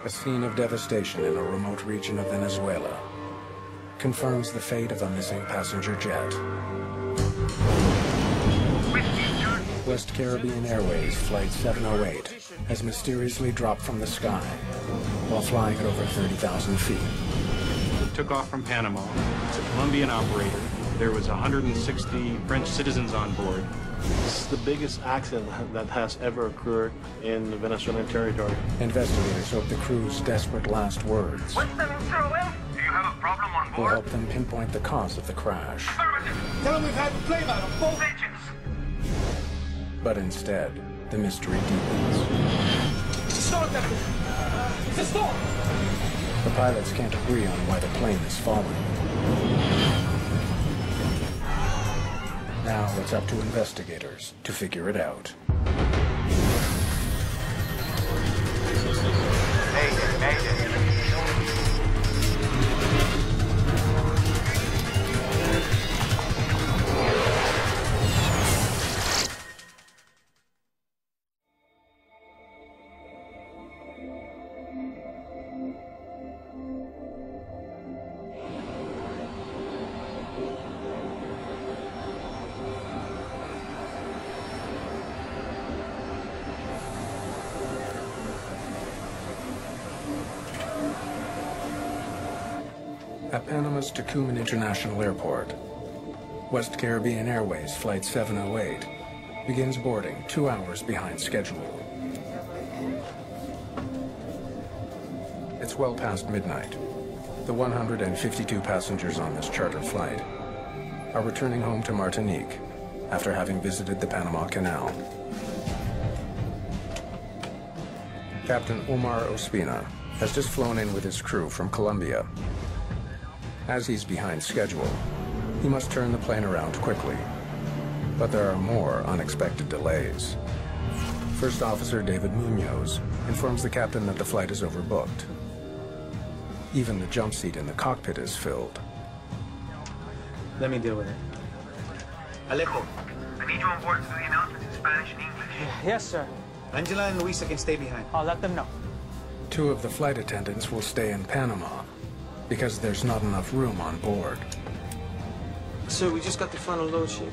A scene of devastation in a remote region of Venezuela confirms the fate of a missing passenger jet. West Caribbean Airways Flight 708 has mysteriously dropped from the sky while flying at over 30,000 feet. It took off from Panama. It's a Colombian operator. There was 160 French citizens on board. This is the biggest accident that has ever occurred in the Venezuelan territory. Investigators hope the crew's desperate last words Do you have a problem on will board? help them pinpoint the cause of the crash. Tell them we've had a flame out of both engines. But instead, the mystery deepens. Start that! It's a storm! The pilots can't agree on why the plane is falling. Now it's up to investigators to figure it out. Mayday. At Panama's Tocumen International Airport, West Caribbean Airways Flight 708 begins boarding 2 hours behind schedule. It's well past midnight. The 152 passengers on this charter flight are returning home to Martinique after having visited the Panama Canal. Captain Omar Ospina has just flown in with his crew from Colombia. As he's behind schedule, he must turn the plane around quickly. But there are more unexpected delays. First Officer David Munoz informs the captain that the flight is overbooked. Even the jump seat in the cockpit is filled. Let me deal with it. Alejo. I need you on board to do the announcements in Spanish and English. Yes, sir. Angela and Luisa can stay behind. I'll let them know. 2 of the flight attendants will stay in Panama because there's not enough room on board. Sir, we just got the final load sheet.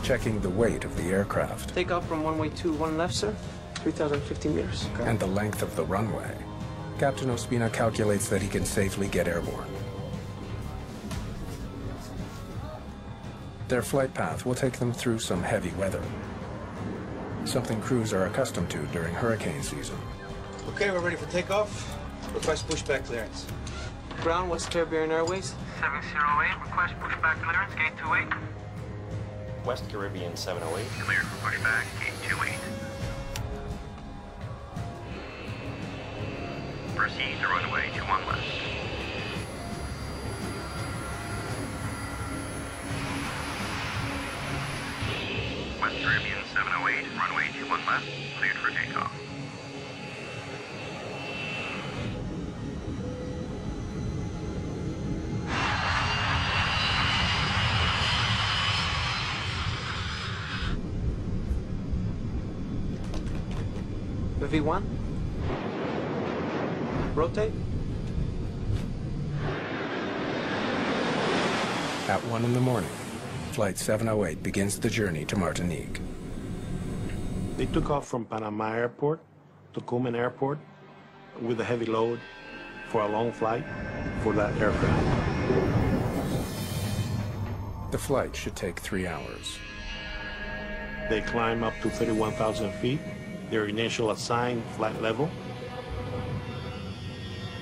Checking the weight of the aircraft Take off from runway 21 left, sir. 3,050 meters. Okay. and the length of the runway, Captain Ospina calculates that he can safely get airborne. Their flight path will take them through some heavy weather, something crews are accustomed to during hurricane season. Okay, we're ready for takeoff. Request pushback clearance. Ground, West Caribbean Airways. 708, request pushback clearance, gate 28. West Caribbean 708. Cleared for pushback, gate 28. Proceed to runway 21 left. West Caribbean 708, runway 21 left, cleared for takeoff. The V1. Rotate. At 1 in the morning, Flight 708 begins the journey to Martinique. They took off from Panama Airport, Tocumen Airport, with a heavy load for a long flight for that aircraft. The flight should take 3 hours. They climb up to 31,000 feet, their initial assigned flight level.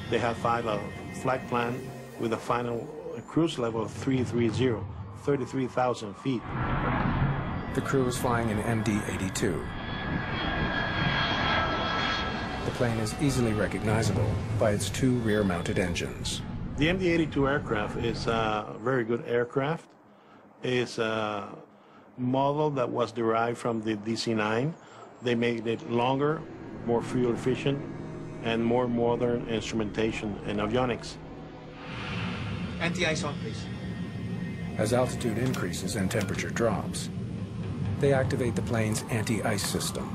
They have filed a flight plan with a final cruise level of 330, 33,000 feet. The crew is flying an MD-82. The plane is easily recognizable by its 2 rear-mounted engines. The MD-82 aircraft is a very good aircraft. It's a model that was derived from the DC-9. They made it longer, more fuel efficient, and more modern instrumentation and avionics. Anti-ice on, please. As altitude increases and temperature drops, They activate the plane's anti-ice system.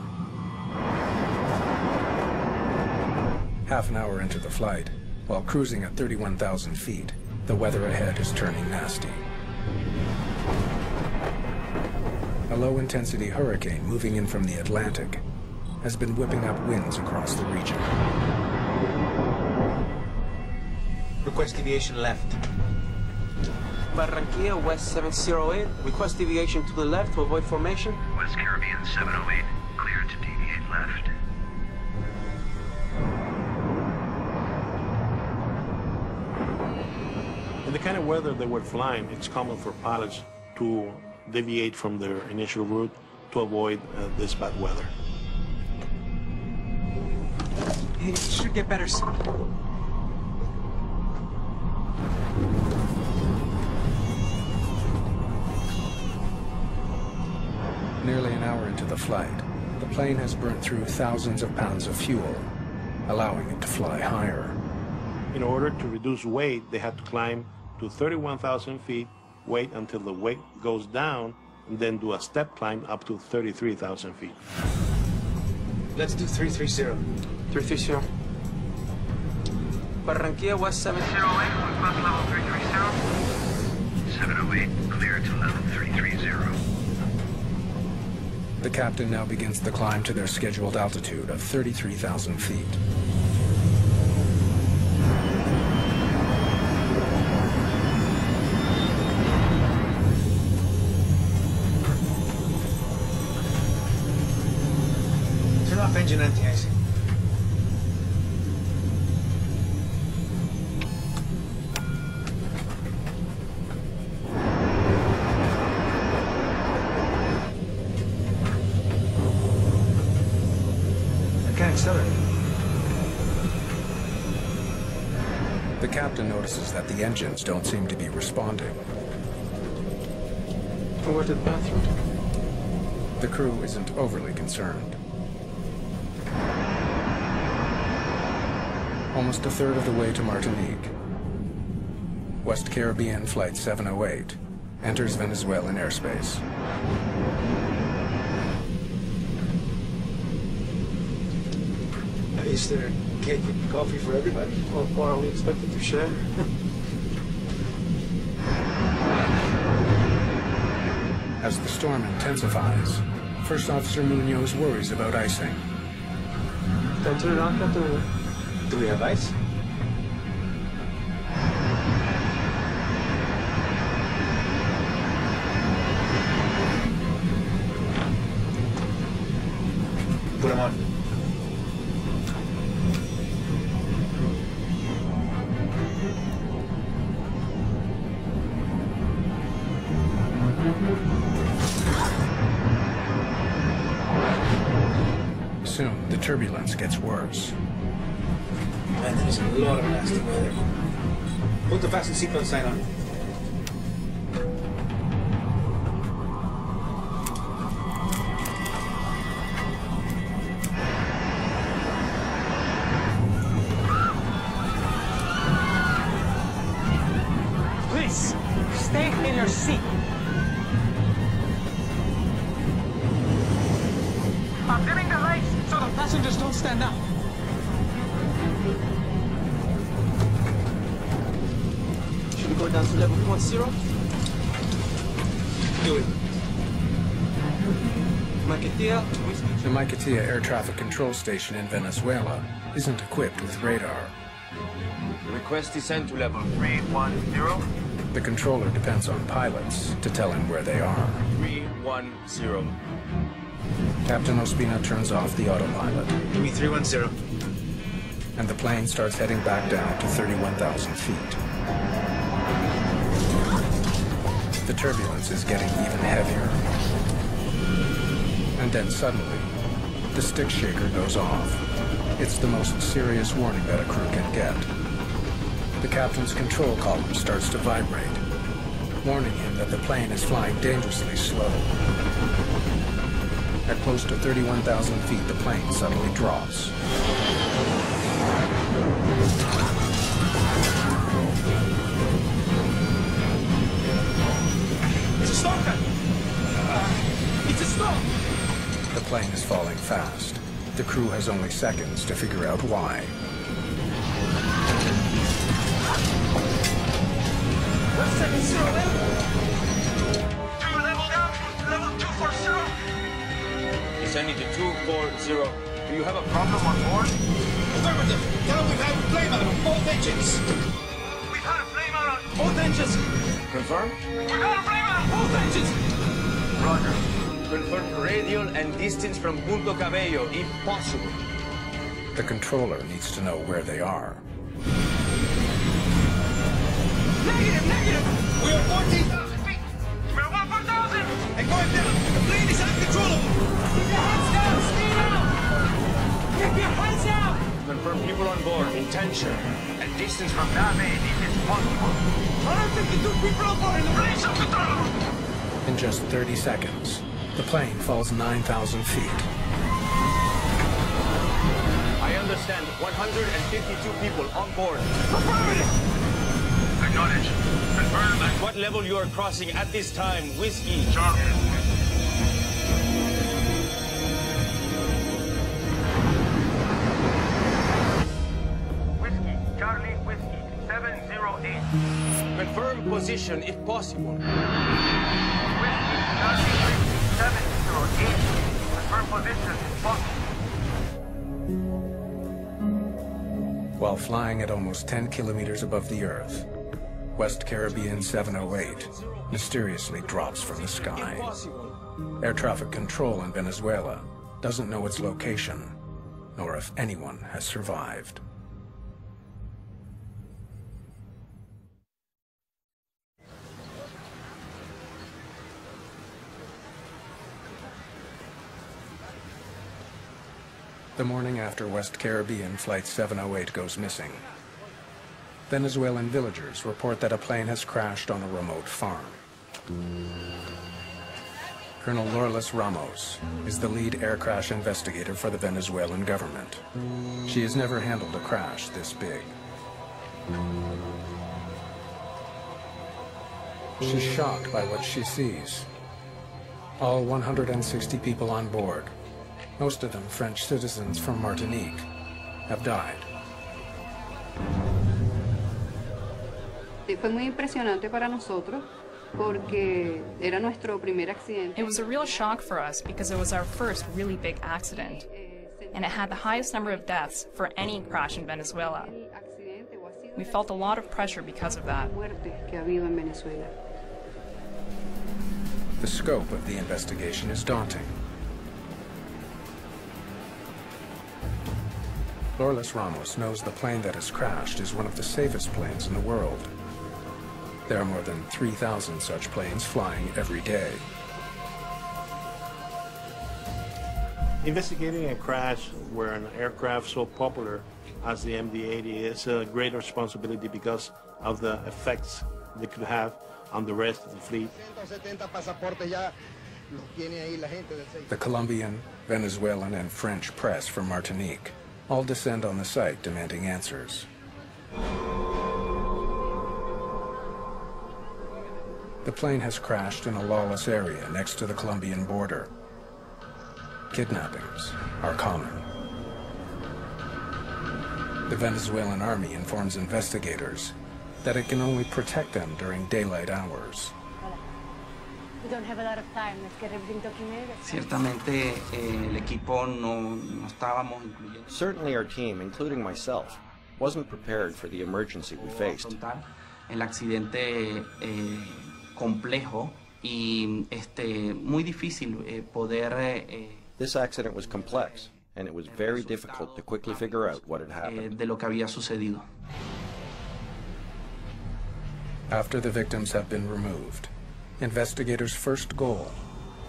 Half an hour into the flight, while cruising at 31,000 feet, the weather ahead is turning nasty. A low-intensity hurricane moving in from the Atlantic has been whipping up winds across the region. Request deviation left. Barranquilla, West 708. Request deviation to the left to avoid formation. West Caribbean 708, clear to deviate left. In the kind of weather they were flying, it's common for pilots to deviate from their initial route to avoid this bad weather. It should get better soon. Nearly an hour into the flight, the plane has burnt through thousands of pounds of fuel, allowing it to fly higher. In order to reduce weight, they had to climb to 31,000 feet, wait until the weight goes down, and then do a step climb up to 33,000 feet. Let's do 330. 330. Barranquilla, West 708. Request level 330. 708, clear to level 330. The captain now begins the climb to their scheduled altitude of 33,000 feet. Turn off engine anti-icing. I can't accelerate. The captain notices that the engines don't seem to be responding. Over to the bathroom. The crew isn't overly concerned. Almost a third of the way to Martinique, West Caribbean Flight 708 enters Venezuelan airspace. Is there cake and coffee for everybody? Or are we expected to share? As the storm intensifies, First Officer Munoz worries about icing. Don't turn it on, Captain. Do we have ice? Put them on. Soon, the turbulence gets worse. Man, there's a lot of nasty weather. Put the fasten seatbelt sign on. Please, stay in your seat. I'm dimming the lights so the passengers don't stand up. Should we go down to level 10? Do it. Maiquetía, The Maiquetía Air Traffic Control Station in Venezuela isn't equipped with radar. Request descent to level 310. The controller depends on pilots to tell him where they are. 310. Captain Ospina turns off the autopilot, Give me 310. and the plane starts heading back down to 31,000 feet. The turbulence is getting even heavier. And then suddenly, the stick shaker goes off. It's the most serious warning that a crew can get. The captain's control column starts to vibrate, warning him that the plane is flying dangerously slow. At close to 31,000 feet, the plane suddenly drops. It's a stalker! It's a stalker! plane is falling fast. The crew has only seconds to figure out why. Level down, level 240. Descending to 240. Do you have a problem on board? Affirmative. Tell them we've had a flame out on both engines. We've had a flame out on Both engines. Confirm? We've had a flame out on Both engines. Roger. Confirm radial and distance from Punto Cabello, if possible. The controller needs to know where they are. Negative. We are 14,000 feet. We're 1,000. And going down. The plane is uncontrollable. Keep your hands down. Speed out. Keep your hands out. Confirm people on board in tension. And distance from Nave if it's possible. 152 people on board in the range of control. In just 30 seconds, the plane falls 9,000 feet. I understand 152 people on board. Acknowledge. Confirm that. What level you are crossing at this time? Whiskey. Charlie. Whiskey. Charlie Whiskey. 708. Confirm position if possible. Whiskey. Charlie Whiskey. 708. Confirm position if possible. While flying at almost 10 kilometers above the Earth, West Caribbean 708 mysteriously drops from the sky. Air traffic control in Venezuela doesn't know its location, nor if anyone has survived. The morning after West Caribbean Flight 708 goes missing, Venezuelan villagers report that a plane has crashed on a remote farm. Colonel Lourdes Ramos is the lead air crash investigator for the Venezuelan government. She has never handled a crash this big. She's shocked by what she sees. All 160 people on board, most of them French citizens from Martinique, have died. Fue muy impresionante para nosotros porque era nuestro primer accidente. It was a real shock for us because it was our first really big accident, and it had the highest number of deaths for any crash in Venezuela. We felt a lot of pressure because of that. The scope of the investigation is daunting. Lourdes Ramos knows the plane that has crashed is one of the safest planes in the world. There are more than 3,000 such planes flying every day. Investigating a crash where an aircraft so popular as the MD-80 is a great responsibility because of the effects they could have on the rest of the fleet. The Colombian, Venezuelan, and French press from Martinique all descend on the site demanding answers. The plane has crashed in a lawless area next to the Colombian border. Kidnappings are common. The Venezuelan army informs investigators that it can only protect them during daylight hours. We don't have a lot of time. Let's get everything documented. Ciertamente, el equipo no estábamos incluyendo. Certainly our team, including myself, wasn't prepared for the emergency we faced. El accidente complejo y muy difícil poder. This accident was complex, and it was very difficult to quickly figure out what had happened. De lo que había sucedido. After the victims have been removed, investigators' first goal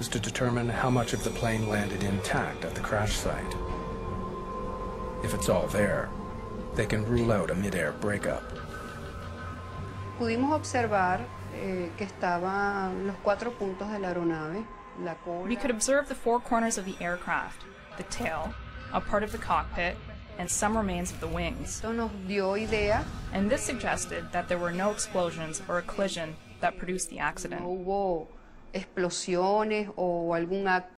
is to determine how much of the plane landed intact at the crash site. If it's all there, they can rule out a mid-air breakup. Pudimos observar que estaban los 4 puntos de la aeronave, la cola. We could observe the 4 corners of the aircraft, the tail, a part of the cockpit, and some remains of the wings. Esto nos dio idea. And this suggested that there were no explosions or a collision that produced the accident. No hubo explosiones o algún acto